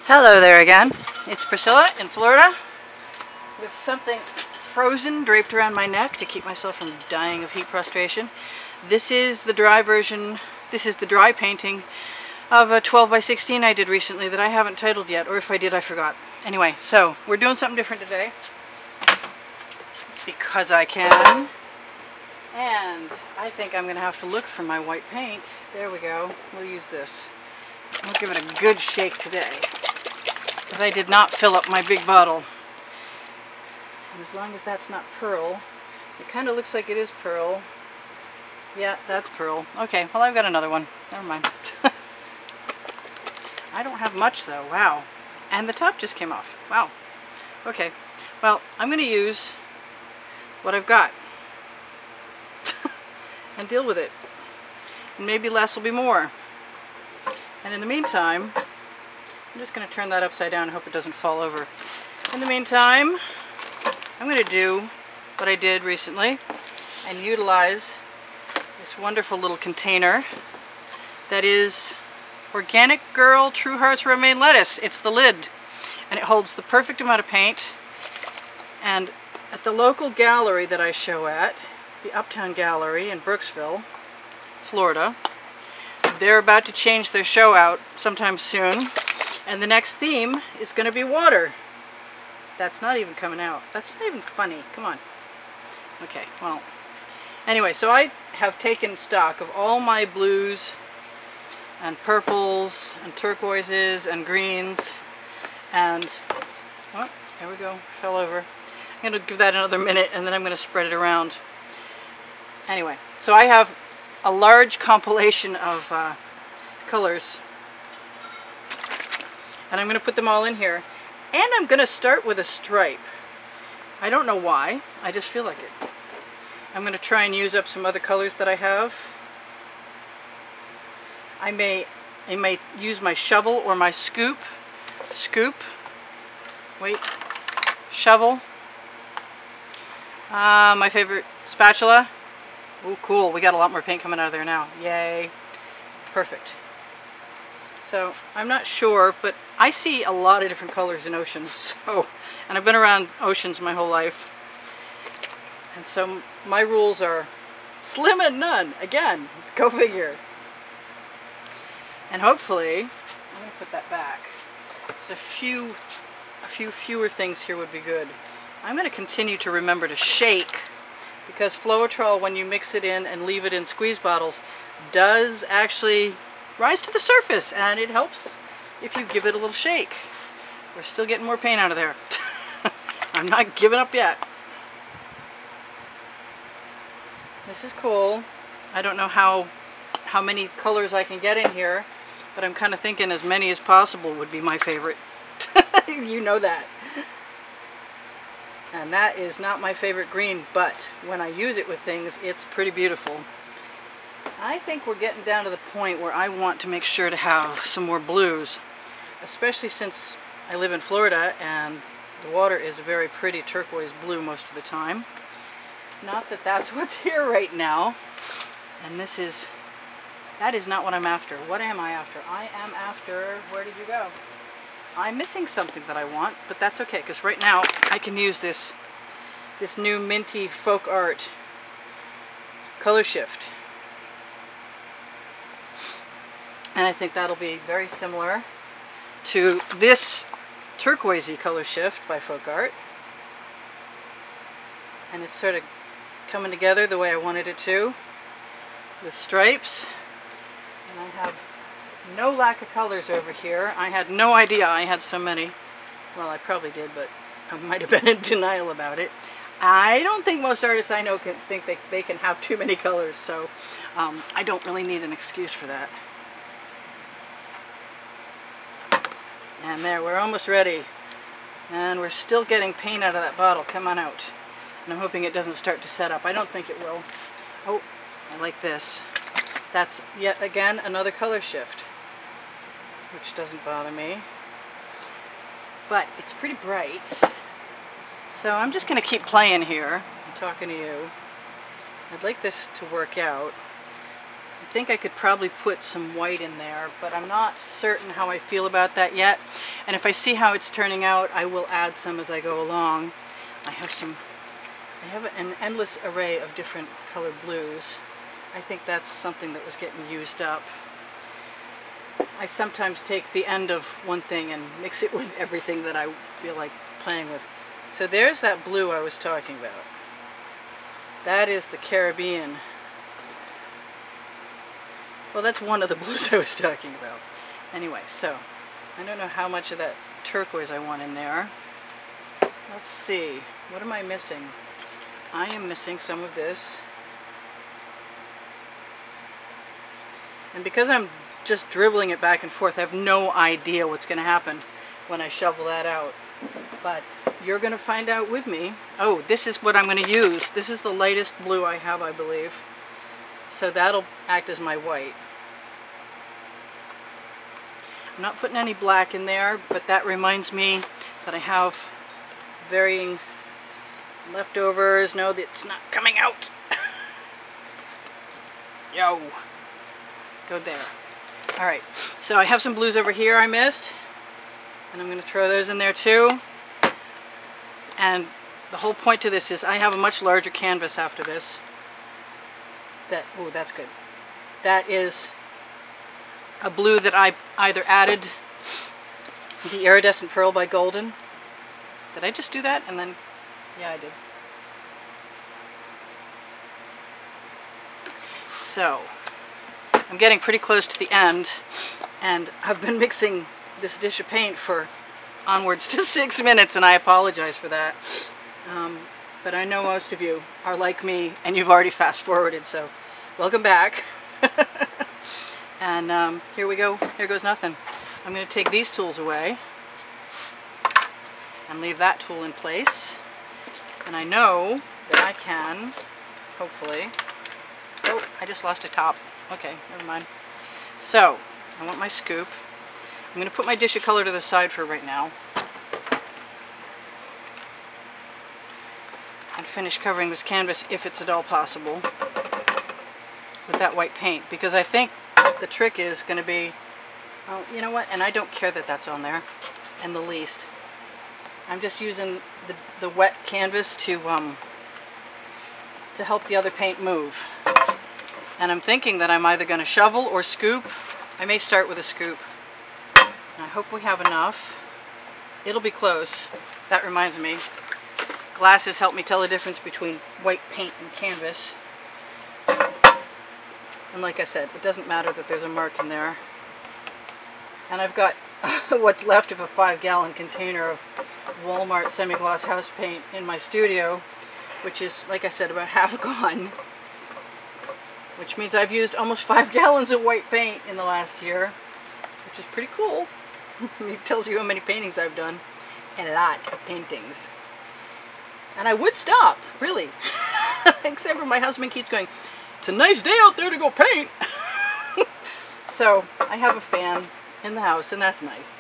Hello there again. It's Priscilla in Florida with something frozen draped around my neck to keep myself from dying of heat prostration. This is the dry version, this is the dry painting of a 12 by 16 I did recently that I haven't titled yet, or if I did I forgot. Anyway, so we're doing something different today because I can, and I think I'm going to have to look for my white paint. There we go. We'll use this. We'll give it a good shake today, because I did not fill up my big bottle. And as long as that's not pearl, it kind of looks like it is pearl. Yeah, that's pearl. Okay, well I've got another one. Never mind. I don't have much though. Wow. And the top just came off. Wow. Okay. Well, I'm going to use what I've got and deal with it. And maybe less will be more. And in the meantime, I'm just going to turn that upside down and hope it doesn't fall over. In the meantime, I'm going to do what I did recently and utilize this wonderful little container that is Organic Girl True Hearts Romaine Lettuce. It's the lid, and it holds the perfect amount of paint. And at the local gallery that I show at, the Uptown Gallery in Brooksville, Florida, they're about to change their show out sometime soon, and the next theme is going to be water. That's not even coming out. That's not even funny. Come on. Okay, well, anyway, so I have taken stock of all my blues and purples and turquoises and greens, and oh, there we go, fell over. I'm going to give that another minute and then I'm going to spread it around. Anyway, so I have a large compilation of colors, and I'm going to put them all in here, and I'm going to start with a stripe. I don't know why, I just feel like it. I'm going to try and use up some other colors that I have. I may use my shovel or my scoop, shovel, my favorite spatula. Oh, cool. We got a lot more paint coming out of there now. Yay. Perfect. So, I'm not sure, but I see a lot of different colors in oceans. So, and I've been around oceans my whole life. And so, my rules are slim and none. Again, go figure. And hopefully, I'm going to put that back. There's a few fewer things here would be good. I'm going to continue to remember to shake, because Floetrol, when you mix it in and leave it in squeeze bottles, does actually rise to the surface, and it helps if you give it a little shake. We're still getting more paint out of there. I'm not giving up yet. This is cool. I don't know how many colors I can get in here, but I'm kind of thinking as many as possible would be my favorite. You know that. And that is not my favorite green, but when I use it with things, it's pretty beautiful. I think we're getting down to the point where I want to make sure to have some more blues, especially since I live in Florida and the water is a very pretty turquoise blue most of the time. Not that that's what's here right now. And that is not what I'm after. What am I after? I am after, where did you go? I'm missing something that I want, but that's okay, because right now I can use this new minty folk art color shift. And I think that'll be very similar to this turquoisey color shift by folk art. And it's sort of coming together the way I wanted it to, with stripes. And I have no lack of colors over here. I had no idea I had so many. Well, I probably did, but I might have been in denial about it. I don't think most artists I know think they can have too many colors, so I don't really need an excuse for that. And there, we're almost ready. And we're still getting paint out of that bottle. Come on out. And I'm hoping it doesn't start to set up. I don't think it will. Oh, I like this. That's yet again another color shift, which doesn't bother me. But it's pretty bright. So I'm just going to keep playing here. I'm talking to you. I'd like this to work out. I think I could probably put some white in there, but I'm not certain how I feel about that yet. And if I see how it's turning out, I will add some as I go along. I have an endless array of different colored blues. I think that's something that was getting used up. I sometimes take the end of one thing and mix it with everything that I feel like playing with. So there's that blue I was talking about. That is the Caribbean. Well, that's one of the blues I was talking about. Anyway, so I don't know how much of that turquoise I want in there. Let's see. What am I missing? I am missing some of this. And because I'm just dribbling it back and forth, I have no idea what's going to happen when I shovel that out. But you're going to find out with me. Oh, this is what I'm going to use. This is the lightest blue I have, I believe. So that'll act as my white. I'm not putting any black in there, but that reminds me that I have varying leftovers. No, it's not coming out. Yo. Go there. Alright, so I have some blues over here I missed. And I'm going to throw those in there too. And the whole point to this is I have a much larger canvas after this. Oh, that's good. That is a blue that I either added the Iridescent Pearl by Golden. Did I just do that? And then, yeah, I did. So, I'm getting pretty close to the end, and I've been mixing this dish of paint for onwards to 6 minutes, and I apologize for that. But I know most of you are like me, and you've already fast forwarded, so welcome back. And here we go. Here goes nothing. I'm going to take these tools away and leave that tool in place. And I know that I can, hopefully. Oh, I just lost a top. Okay, never mind. So, I want my scoop. I'm going to put my dish of color to the side for right now. And finish covering this canvas, if it's at all possible, with that white paint. Because I think the trick is going to be, oh, you know what? And I don't care that that's on there in the least. I'm just using the wet canvas to help the other paint move. And I'm thinking that I'm either going to shovel or scoop. I may start with a scoop. And I hope we have enough. It'll be close. That reminds me, glasses help me tell the difference between white paint and canvas. And like I said, it doesn't matter that there's a mark in there. And I've got what's left of a 5-gallon container of Walmart semi-gloss house paint in my studio, which is, like I said, about half gone. Which means I've used almost 5 gallons of white paint in the last year, which is pretty cool. It tells you how many paintings I've done. A lot of paintings. And I would stop, really. Except for my husband keeps going, it's a nice day out there to go paint. So I have a fan in the house, and that's nice.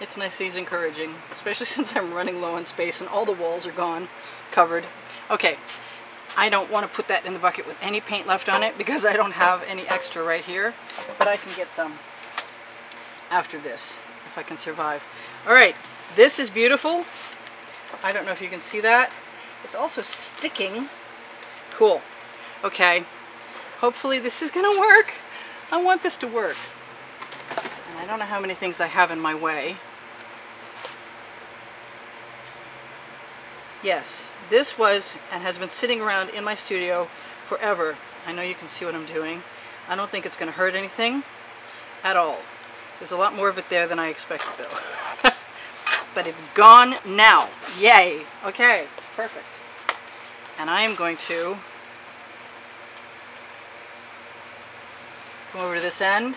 It's nice, he's encouraging, especially since I'm running low on space and all the walls are gone, covered. Okay, I don't want to put that in the bucket with any paint left on it because I don't have any extra right here, but I can get some after this if I can survive. Alright, this is beautiful. I don't know if you can see that. It's also sticking. Cool. Okay, hopefully this is gonna work. I want this to work. And I don't know how many things I have in my way. Yes, this was and has been sitting around in my studio forever. I know you can see what I'm doing. I don't think it's going to hurt anything at all. There's a lot more of it there than I expected though. But it's gone now. Yay. Okay, perfect. And I am going to come over to this end.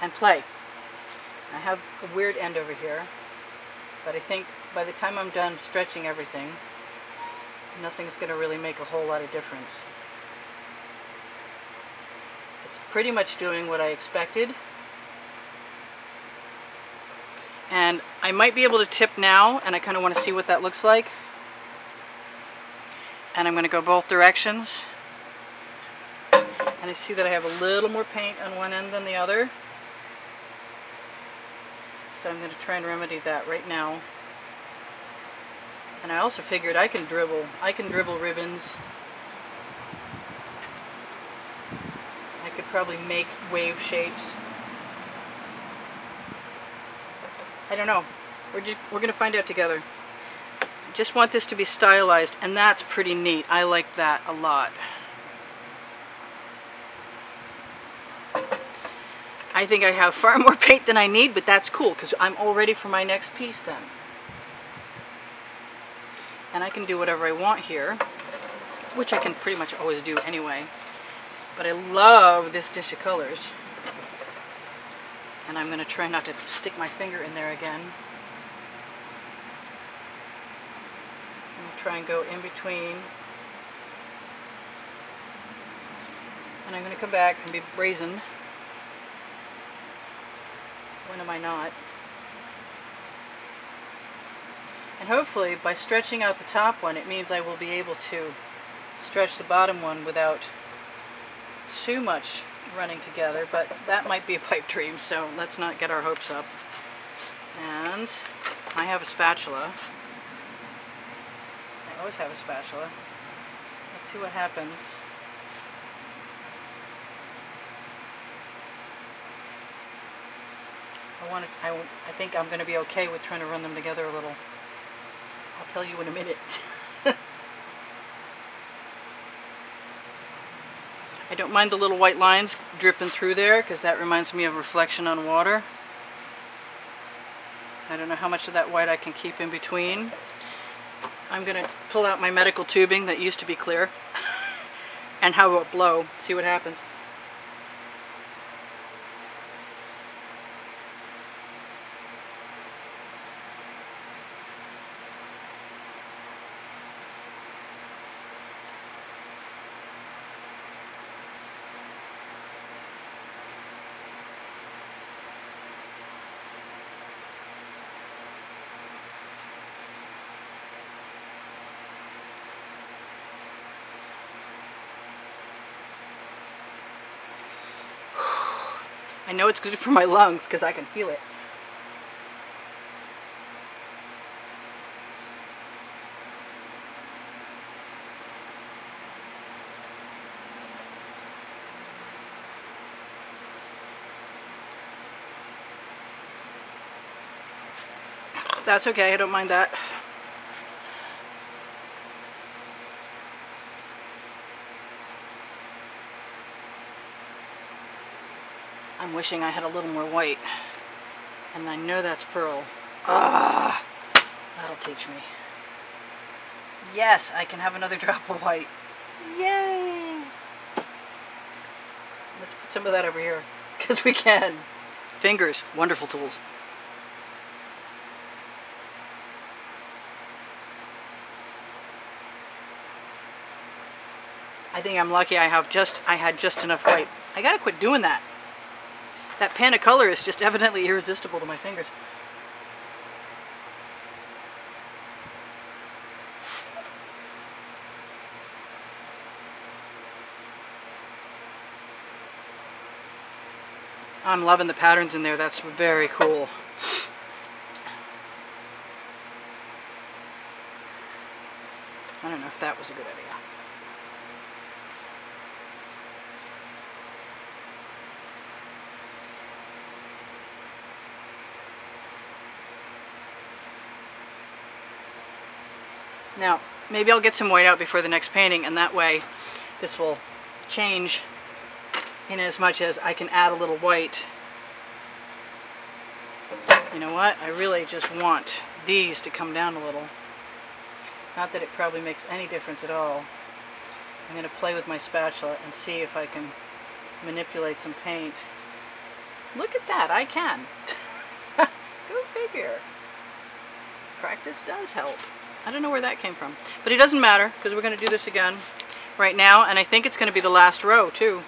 And play. I have a weird end over here, but I think by the time I'm done stretching everything, nothing's going to really make a whole lot of difference. It's pretty much doing what I expected. And I might be able to tip now, and I kind of want to see what that looks like. And I'm going to go both directions. And I see that I have a little more paint on one end than the other. So I'm going to try and remedy that right now. And I also figured I can dribble ribbons. I could probably make wave shapes. I don't know. We're going to find out together. Just want this to be stylized, and that's pretty neat. I like that a lot. I think I have far more paint than I need, but that's cool because I'm all ready for my next piece then. And I can do whatever I want here, which I can pretty much always do anyway. But I love this dish of colors. And I'm going to try not to stick my finger in there again. I'm going to try and go in between. And I'm going to come back and be brazen. When am I not? And hopefully by stretching out the top one, it means I will be able to stretch the bottom one without too much running together, but that might be a pipe dream, so let's not get our hopes up. And I have a spatula. I always have a spatula. Let's see what happens. I think I'm going to be okay with trying to run them together a little. I'll tell you in a minute. I don't mind the little white lines dripping through there because that reminds me of reflection on water. I don't know how much of that white I can keep in between. I'm going to pull out my medical tubing that used to be clear and have it blow, see what happens. I know it's good for my lungs because I can feel it. That's okay, I don't mind that. I'm wishing I had a little more white. And I know that's pearl. Ah, that'll teach me. Yes, I can have another drop of white. Yay! Let's put some of that over here, because we can. Fingers, wonderful tools. I think I'm lucky I had just enough white. I gotta quit doing that. That pan of color is just evidently irresistible to my fingers. I'm loving the patterns in there. That's very cool. I don't know if that was a good idea. Now, maybe I'll get some white out before the next painting, and that way this will change in as much as I can add a little white. You know what? I really just want these to come down a little. Not that it probably makes any difference at all. I'm going to play with my spatula and see if I can manipulate some paint. Look at that, I can. Go figure. Practice does help. I don't know where that came from. But it doesn't matter, because we're going to do this again right now, and I think it's going to be the last row, too.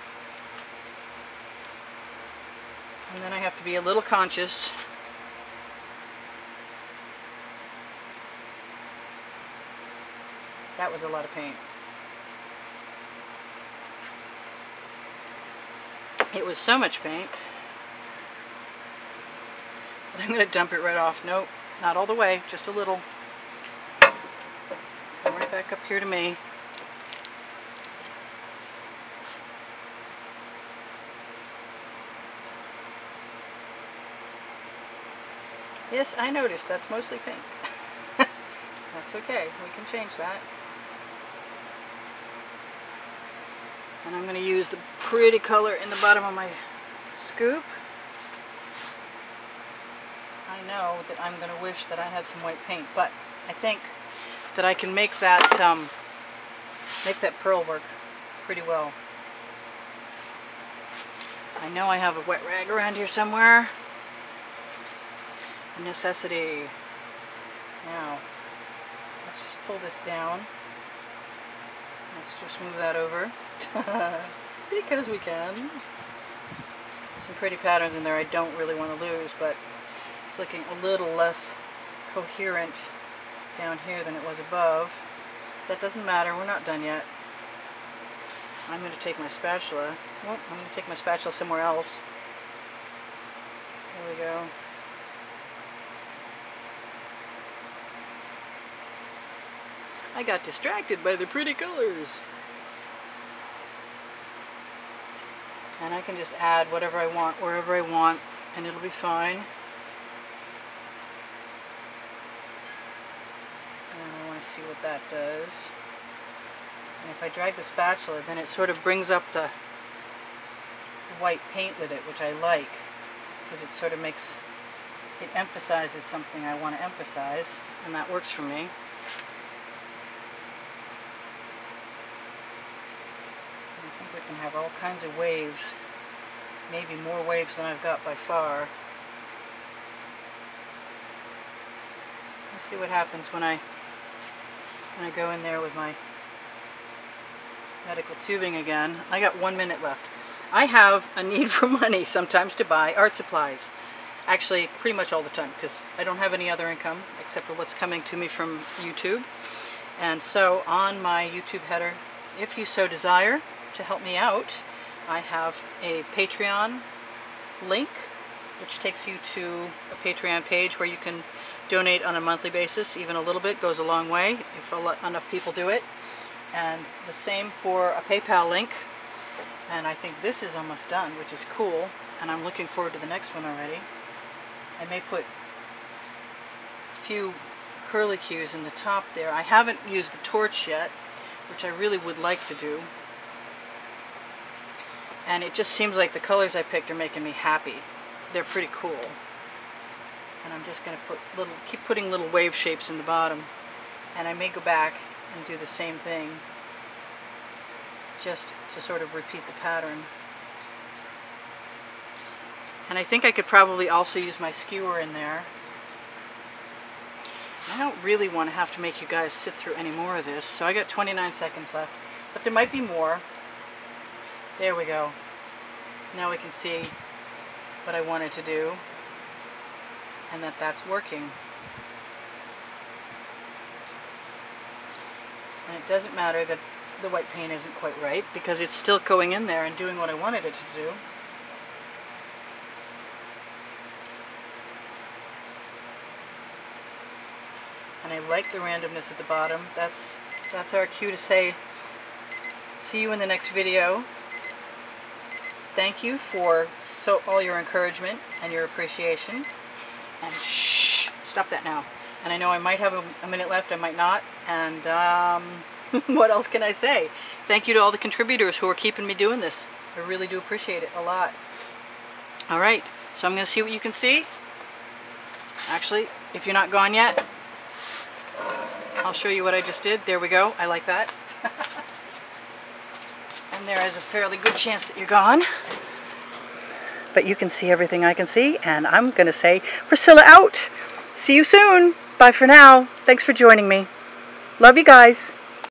And then I have to be a little conscious That was a lot of paint. It was so much paint. But I'm going to dump it right off. Nope, not all the way, just a little. Come right back up here to me. Yes, I noticed that's mostly pink. That's okay, we can change that. And I'm going to use the pretty color in the bottom of my scoop. I know that I'm going to wish that I had some white paint, but I think that I can make that pearl work pretty well. I know I have a wet rag around here somewhere. A necessity. Now, let's just pull this down. Let's just move that over. Because we can. Some pretty patterns in there I don't really want to lose, but it's looking a little less coherent down here than it was above. That doesn't matter, we're not done yet. I'm going to take my spatula. Oh, I'm going to take my spatula somewhere else. There we go. I got distracted by the pretty colors. And I can just add whatever I want, wherever I want, and it'll be fine. And I want to see what that does. And if I drag the spatula, then it sort of brings up the white paint with it, which I like, because it sort of makes, it emphasizes something I want to emphasize, and that works for me. We can have all kinds of waves, maybe more waves than I've got by far. Let's see what happens when I go in there with my medical tubing again. I got 1 minute left. I have a need for money sometimes to buy art supplies. Actually, pretty much all the time, because I don't have any other income except for what's coming to me from YouTube. And so on my YouTube header, if you so desire to help me out, I have a Patreon link which takes you to a Patreon page where you can donate on a monthly basis. Even a little bit goes a long way if enough people do it. And the same for a PayPal link. And I think this is almost done, which is cool, and I'm looking forward to the next one already. I may put a few curlicues in the top there. I haven't used the torch yet, which I really would like to do. And it just seems like the colors I picked are making me happy. They're pretty cool. And I'm just going to keep putting little wave shapes in the bottom. And I may go back and do the same thing, just to sort of repeat the pattern. And I think I could probably also use my skewer in there. I don't really want to have to make you guys sit through any more of this, so I got 29 seconds left. But there might be more. There we go. Now we can see what I wanted to do, and that's working. And it doesn't matter that the white paint isn't quite right, because it's still going in there and doing what I wanted it to do. And I like the randomness at the bottom. That's our cue to say, see you in the next video. Thank you for all your encouragement and your appreciation. And shh, stop that now. And I know I might have a minute left, I might not. And what else can I say? Thank you to all the contributors who are keeping me doing this. I really do appreciate it a lot. All right, so I'm going to see what you can see. Actually, if you're not gone yet, I'll show you what I just did. There we go. I like that. And there is a fairly good chance that you're gone. But you can see everything I can see. And I'm going to say, Priscilla out. See you soon. Bye for now. Thanks for joining me. Love you guys.